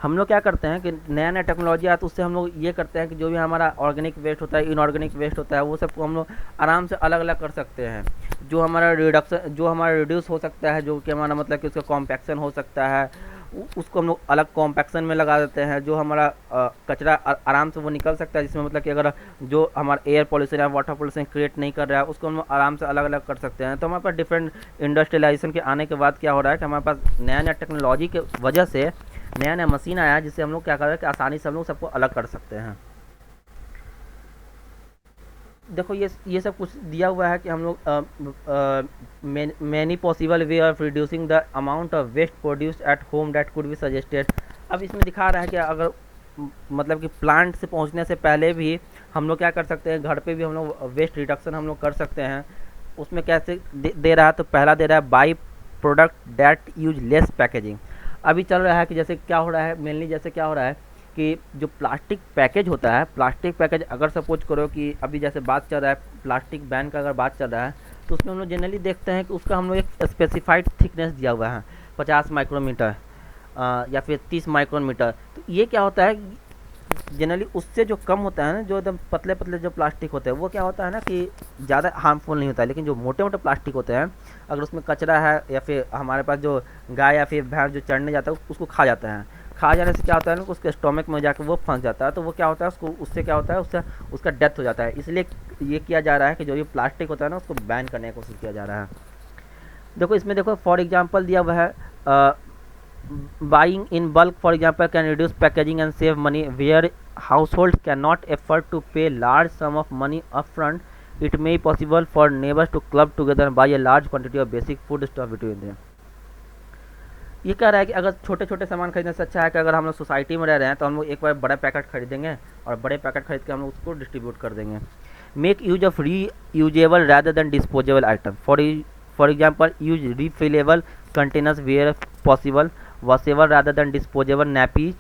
हम लोग क्या करते हैं कि नया नया टेक्नोलॉजी आया तो उससे हम लोग ये करते हैं कि जो भी हमारा ऑर्गेनिक वेस्ट होता है, इनऑर्गेनिक वेस्ट होता है, वो सबको हम लोग आराम से अलग अलग कर सकते हैं। जो हमारा रिड्यूस हो सकता है, जो कि हमारा मतलब कि उसका कॉम्पैक्शन हो सकता है, उसको हम लोग अलग कॉम्पैक्शन में लगा देते हैं। जो हमारा कचरा आराम से वो निकल सकता है, जिसमें मतलब कि अगर जो हमारा एयर पॉल्यूशन या वाटर पॉल्यूशन क्रिएट नहीं कर रहा है, उसको हम लोग आराम से अलग अलग कर सकते हैं। तो हमारे पास डिफरेंट इंडस्ट्रियलाइजेशन के आने के बाद क्या हो रहा है कि हमारे पास नया नया टेक्नोलॉजी के वजह से नया नया मशीन आया है, जिससे हम लोग क्या कर रहे हैं कि आसानी से हम लोग सबको अलग कर सकते हैं। देखो ये सब कुछ दिया हुआ है कि हम लोग many possible way of reducing the amount of waste produced at home that could be suggested. अब इसमें दिखा रहा है कि अगर मतलब कि प्लांट से पहुंचने से पहले भी हम लोग क्या कर सकते हैं, घर पे भी हम लोग वेस्ट रिडक्शन हम लोग कर सकते हैं। उसमें कैसे दे रहा है, तो पहला दे रहा है by product that use less packaging. अभी चल रहा है कि जैसे क्या हो रहा है, मेनली जैसे क्या हो रहा है कि जो प्लास्टिक पैकेज होता है, प्लास्टिक पैकेज अगर सपोज करो कि अभी जैसे बात चल रहा है प्लास्टिक बैन का, अगर बात चल रहा है तो उसमें हम लोग जनरली देखते हैं कि उसका हम लोग एक स्पेसिफाइड थिकनेस दिया हुआ है, 50 माइक्रोमीटर या फिर 30 माइक्रोमीटर। तो ये क्या होता है, जनरली उससे जो कम होता है ना, जो एकदम पतले पतले जो प्लास्टिक होते हैं, वो क्या होता है ना कि ज़्यादा हार्मफुल नहीं होता है। लेकिन जो मोटे मोटे प्लास्टिक होते हैं, अगर उसमें कचरा है या फिर हमारे पास जो गाय या फिर भैंस जो चढ़ने जाता है उसको खा जाता है, खा जाने से क्या होता है ना, उसके स्टोमक में जाकर वो फंस जाता है। तो वो क्या होता है, उसको उससे क्या होता है, उससे उसका डेथ हो जाता है। इसलिए ये किया जा रहा है कि जो ये प्लास्टिक होता है ना, उसको बैन करने की कोशिश किया जा रहा है। देखो इसमें देखो फॉर एग्जांपल दिया हुआ है, buying in bulk for example can reduce packaging and save money where households cannot afford to pay large sum of money upfront. It may be possible for neighbors to club together and buy a large quantity of basic food stuff between them. ये कह रहा है कि अगर छोटे छोटे सामान खरीदने से अच्छा है कि अगर हम लोग सोसाइटी में रह रहे हैं तो हम लोग एक बार बड़ा पैकेट खरीदेंगे और बड़े पैकेट खरीद के हम लोग उसको डिस्ट्रीब्यूट कर देंगे। Make use of reusable rather than disposable item. For example use refillable containers where possible, washable rather than disposable nappies,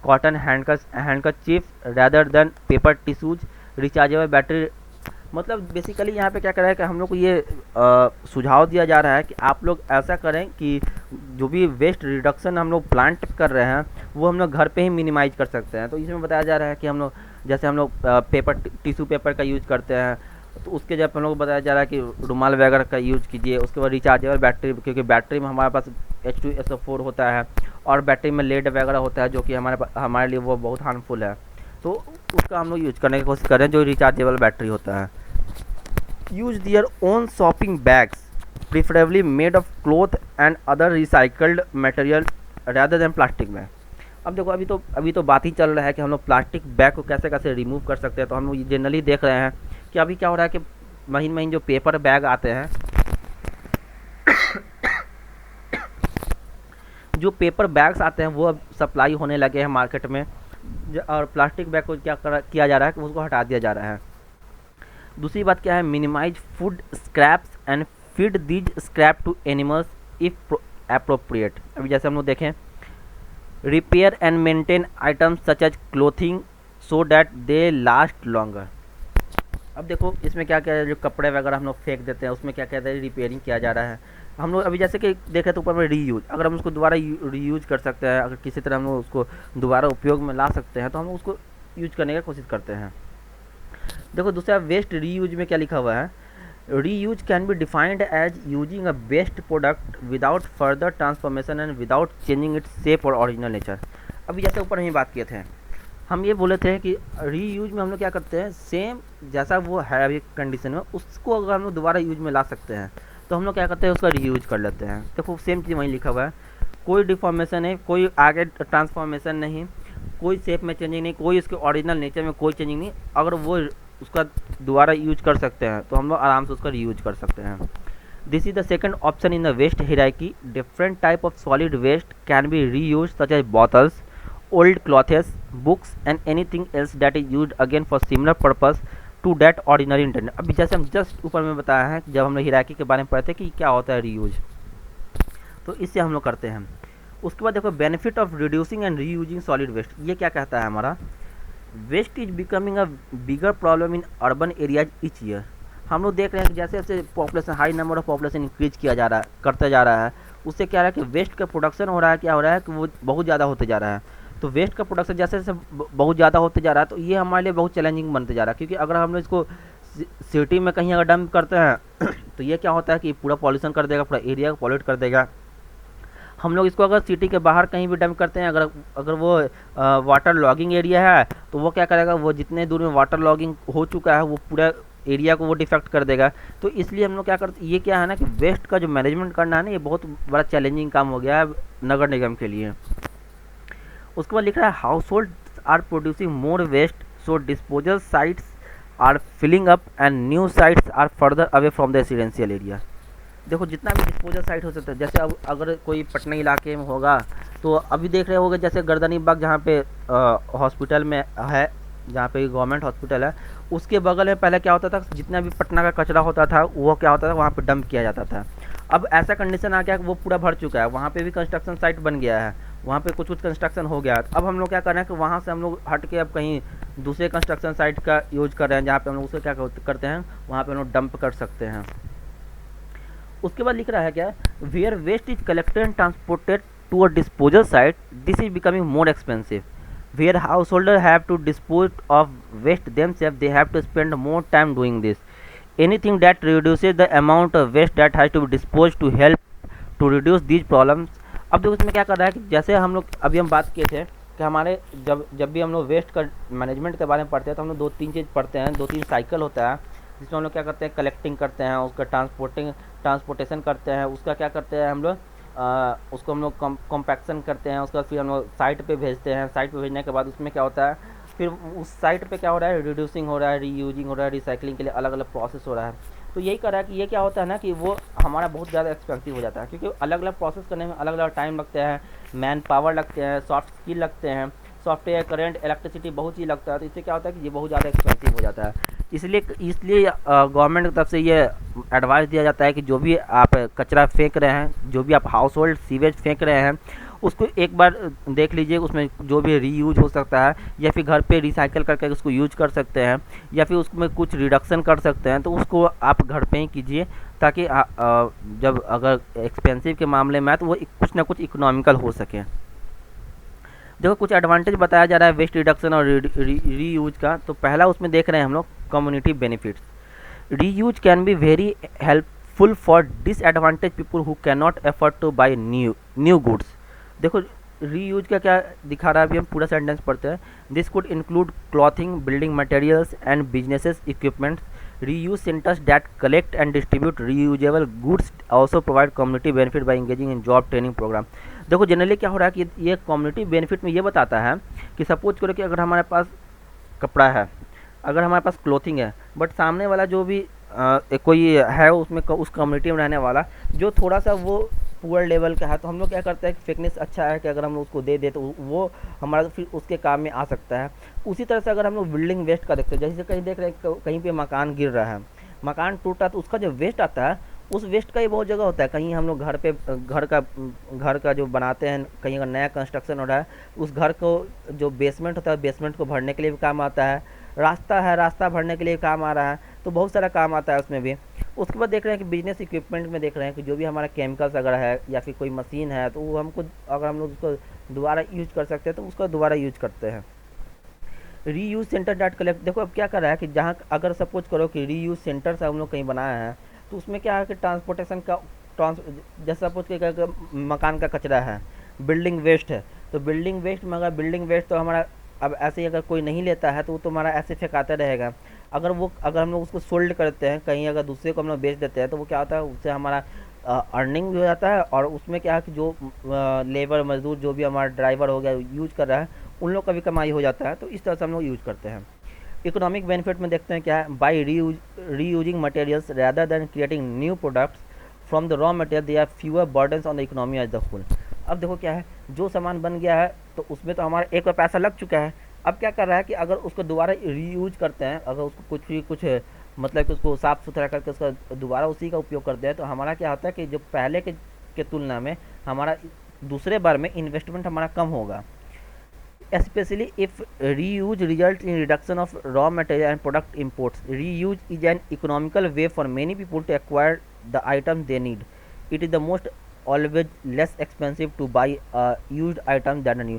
cotton handkerchief rather than paper tissues, rechargeable battery. मतलब basically यहाँ पे क्या कर रहा है कि हम लोग को ये सुझाव दिया जा रहा है कि आप लोग ऐसा करें कि जो भी वेस्ट रिडक्शन हम लोग प्लांट कर रहे हैं वो हम लोग घर पे ही मिनिमाइज कर सकते हैं। तो इसमें बताया जा रहा है कि हम लोग जैसे हम लोग पेपर टिश्यू पेपर का यूज़ करते हैं, तो उसके जब हम लोग को बताया जा रहा है कि रुमाल वगैरह का यूज़ कीजिए। उसके बाद रिचार्जेबल बैटरी, क्योंकि बैटरी में हमारे पास H2SO4 होता है और बैटरी में लेड वगैरह होता है, जो कि हमारे लिए वो बहुत हार्मफुल है। तो उसका हम लोग यूज करने की कोशिश करें, जो रिचार्जेबल बैटरी होता है। Use their own shopping bags preferably made of cloth and other recycled material rather then plastic bag. अब देखो अभी तो बात ही चल रहा है कि हम लोग प्लास्टिक बैग को कैसे कैसे रिमूव कर सकते हैं। तो हम लोग जनरली देख रहे हैं कि अभी क्या हो रहा है कि महीन महीन जो पेपर बैग आते हैं, जो पेपर बैग्स आते हैं वो अब सप्लाई होने लगे हैं मार्केट में। और प्लास्टिक बैग को किया जा रहा है कि उसको हटा दिया जा रहा है। दूसरी बात क्या है, minimise food scraps and feed these scrap to animals if appropriate. अभी जैसे हम लोग देखें, repair and maintain items such as clothing so that they last longer. अब देखो इसमें क्या क्या है, जो कपड़े वगैरह हम लोग फेंक देते हैं उसमें क्या कहते हैं, रिपेयरिंग किया जा रहा है। हम लोग अभी जैसे कि देखें तो ऊपर में रीयूज, अगर हम उसको दोबारा रीयूज कर सकते हैं, अगर किसी तरह हम लोग उसको दोबारा उपयोग में ला सकते हैं तो हम लोग उसको यूज करने की कोशिश करते हैं। देखो दूसरा वेस्ट रीयूज में क्या लिखा हुआ है, reuse can be defined as using a best product without further transformation and without changing its shape और ओरिजिनल नेचर। अभी जैसे ऊपर हम बात किए थे, हम ये बोले थे कि रीयूज में हम लोग क्या करते हैं, सेम जैसा वो है अभी कंडीशन में, उसको अगर हम लोग दोबारा यूज में ला सकते हैं तो हम लोग क्या करते हैं, उसका रीयूज कर लेते हैं। देखो सेम चीज़ वहीं लिखा हुआ है, कोई डिफॉर्मेशन नहीं, कोई आगे ट्रांसफॉर्मेशन नहीं, कोई शेप में चेंजिंग नहीं, कोई उसके ओरिजिनल नेचर में कोई चेंजिंग नहीं। अगर वो उसका दोबारा यूज कर सकते हैं तो हम लोग आराम से उसका रीयूज कर सकते हैं। This is the second option in the waste hierarchy. Different type of solid waste can be reuse such as bottles, old clothes, books and anything else that is used again for similar purpose to that ordinary intended। अभी जैसे हम just ऊपर में बताया है, जब हम लोग हिरार्की के बारे में पढ़ते हैं कि क्या होता है रीयूज, तो इससे हम लोग करते हैं। उसके बाद देखो benefit of reducing and reusing solid waste, ये क्या कहता है हमारा, waste is becoming a bigger problem in urban areas each year. हम लोग देख रहे हैं कि जैसे जैसे population, high number of population increase किया जा रहा है, करते जा रहा है, उससे क्या रहा है कि वेस्ट का प्रोडक्शन हो रहा है, क्या हो रहा है कि वो बहुत ज़्यादा होते जा रहा है। तो वेस्ट का प्रोडक्शन जैसे जैसे बहुत ज़्यादा होते जा रहा है, तो ये हमारे लिए बहुत चैलेंजिंग बनते जा रहा है, क्योंकि अगर हम लोग इसको सिटी में कहीं अगर डंप करते हैं तो ये क्या होता है कि पूरा पॉल्यूशन कर देगा, पूरा एरिया को पॉल्यूट कर देगा। हम लोग इसको अगर सिटी के बाहर कहीं भी डंप करते हैं, अगर अगर वो वाटर लॉगिंग एरिया है, तो वो क्या करेगा, वो जितने दूर में वाटर लॉगिंग हो चुका है वो पूरा एरिया को वो डिफेक्ट कर देगा। तो इसलिए हम लोग क्या करते, ये क्या है ना कि वेस्ट का जो मैनेजमेंट करना है ना, ये बहुत बड़ा चैलेंजिंग काम हो गया है नगर निगम के लिए। उसके बाद लिख रहा है household are producing more waste, so disposal sites are filling up and new sites are further away from the residential area. देखो जितना भी डिस्पोजल साइट हो सकता है, जैसे अब अगर कोई पटना इलाके में होगा, तो अभी देख रहे होगे जैसे गर्दनी बाग जहाँ पे हॉस्पिटल में है, जहाँ पे गवर्नमेंट हॉस्पिटल है, उसके बगल में पहले क्या होता था, जितना भी पटना का कचरा होता था वो क्या होता था, वहाँ पे डंप किया जाता था। अब ऐसा कंडीशन आ गया कि वो पूरा भर चुका है, वहाँ पे भी कंस्ट्रक्शन साइट बन गया है, वहाँ पे कुछ कुछ कंस्ट्रक्शन हो गया है। अब हम लोग क्या कर रहे हैं कि वहाँ से हम लोग हट के अब कहीं दूसरे कंस्ट्रक्शन साइट का यूज कर रहे हैं, जहाँ पे हम लोग उसको क्या करते हैं, वहाँ पे हम लोग डंप कर सकते हैं। उसके बाद लिख रहा है क्या, where waste is collected and transported to a disposal site, this is becoming more expensive. Where householder have to dispose of waste themselves, they have to spend more time doing this. Anything that reduces the amount of waste that has to be disposed to help to reduce these problems. अब देखो इसमें क्या कर रहा है कि जैसे हम लोग अभी हम बात किए थे कि हमारे जब जब भी हम लोग वेस्ट का मैनेजमेंट के बारे में पढ़ते हैं, तो हम लोग दो तीन चीज़ पढ़ते हैं, दो तीन साइकिल होता है, जिसमें हम लोग क्या करते हैं, कलेक्टिंग करते हैं, उसका ट्रांसपोर्टेशन करते हैं, उसका क्या करते हैं हम लोग उसको हम लोग कॉम्पैक्शन करते हैं, उसका फिर हम लोग साइट पे भेजते हैं। साइट पे भेजने के बाद उसमें क्या होता है, फिर उस साइट पे क्या हो रहा है, रिड्यूसिंग हो रहा है, रीयूजिंग हो रहा है, रिसाइकलिंग के लिए अलग अलग प्रोसेस हो रहा है। तो यही कर रहा है कि ये क्या होता है ना कि वो हमारा बहुत ज़्यादा एक्सपेंसिव हो जाता है, क्योंकि अलग अलग प्रोसेस करने में अलग अलग टाइम लगते हैं, मैन पावर लगते हैं, सॉफ्ट स्किल लगते हैं, सॉफ्टवेयर, करंट, इलेक्ट्रिसिटी बहुत चीज़ लगता है। तो इससे क्या होता है कि ये बहुत ज़्यादा एक्सपेंसिव हो जाता है। इसलिए इसलिए गवर्नमेंट की तरफ से ये एडवाइस दिया जाता है कि जो भी आप कचरा फेंक रहे हैं, जो भी आप हाउस होल्ड सीवेज फेंक रहे हैं, उसको एक बार देख लीजिए, उसमें जो भी रीयूज हो सकता है, या फिर घर पे रिसाइकिल करके उसको यूज कर सकते हैं, या फिर उसमें कुछ रिडक्शन कर सकते हैं, तो उसको आप घर पे ही कीजिए, ताकि जब अगर एक्सपेंसिव के मामले में आए तो वो कुछ ना कुछ इकोनॉमिकल हो सके। देखो कुछ एडवांटेज बताया जा रहा है वेस्ट रिडक्शन और रीयूज का। तो पहला उसमें देख रहे हैं हम लोग community benefits. Reuse can be very helpful for disadvantage people who can not afford two by new goods. देखो रीयूज का क्या दिखा रहा है, अभी हम पूरा सेंटेंस पढ़ते हैं। This could include clothing, building materials and businesses equipments. Reuse centres that collect and distribute reusable goods also provide community benefit by engaging in job training program. देखो जनरली क्या हो रहा है कि ये कम्युनिटी बेनिफिट में ये बताता है कि सपोज करो कि अगर हमारे पास कपड़ा है, अगर हमारे पास क्लोथिंग है, बट सामने वाला जो भी कोई है उसमें उस कम्युनिटी में रहने वाला जो थोड़ा सा वो पुअर लेवल का है, तो हम लोग क्या करते हैं कि फिटनेस अच्छा है कि अगर हम लोग उसको दे दे तो वो हमारा फिर उसके काम में आ सकता है। उसी तरह से अगर हम लोग बिल्डिंग वेस्ट का देखते हैं, जैसे कहीं देख रहे हैं कहीं पे मकान गिर रहा है, मकान टूटा, तो उसका जो वेस्ट आता है, उस वेस्ट का ही बहुत जगह होता है। कहीं हम लोग घर का जो बनाते हैं, कहीं अगर नया कंस्ट्रक्शन हो रहा है, उस घर को जो बेसमेंट होता है, बेसमेंट को भरने के लिए भी काम आता है। रास्ता है, रास्ता भरने के लिए काम आ रहा है, तो बहुत सारा काम आता है उसमें भी। उसके बाद देख रहे हैं कि बिजनेस इक्विपमेंट में देख रहे हैं कि जो भी हमारा केमिकल्स अगर है या फिर कोई मशीन है, तो वो हमको अगर हम लोग उसको दोबारा यूज कर सकते हैं तो उसका दोबारा यूज करते हैं। Reuse centre dot collect. देखो अब क्या कर रहा है कि जहाँ अगर सपोज करो कि रीयूज सेंटर से हम लोग कहीं बनाया है, तो उसमें क्या है कि ट्रांसपोर्टेशन का जैसे सपोज कि मकान का कचरा है, बिल्डिंग वेस्ट है, तो बिल्डिंग वेस्ट में अगर बिल्डिंग वेस्ट तो हमारा अब ऐसे ही अगर कोई नहीं लेता है तो वो तो हमारा ऐसे फेंकाता रहेगा। अगर हम लोग उसको सोल्ड करते हैं कहीं, अगर दूसरे को हम लोग बेच देते हैं, तो वो क्या होता है, उससे हमारा अर्निंग भी हो जाता है, और उसमें क्या है कि जो लेबर मजदूर जो भी हमारा ड्राइवर हो गया यूज कर रहा है, उन लोग का भी कमाई हो जाता है। तो इस तरह से हम लोग यूज करते हैं। इकोनॉमिक बेनिफिट में देखते हैं क्या है, by reusing materials rather then creating new products from the raw material they are fewer burdens on the economy as the whole. अब देखो क्या है, जो सामान बन गया है तो उसमें तो हमारा एक बार पैसा लग चुका है। अब क्या कर रहा है कि अगर उसको दोबारा रीयूज करते हैं, अगर उसको कुछ मतलब कि उसको साफ़ सुथरा करके उसका दोबारा उसी का उपयोग करते हैं, तो हमारा क्या होता है कि जो पहले के तुलना में हमारा दूसरे बार में इन्वेस्टमेंट हमारा कम होगा। Especially if reuse results in reduction of raw material and product imports. Reuse is an economical way for many people to acquire the items they need. It is the most always less expensive to buy a used item than a new.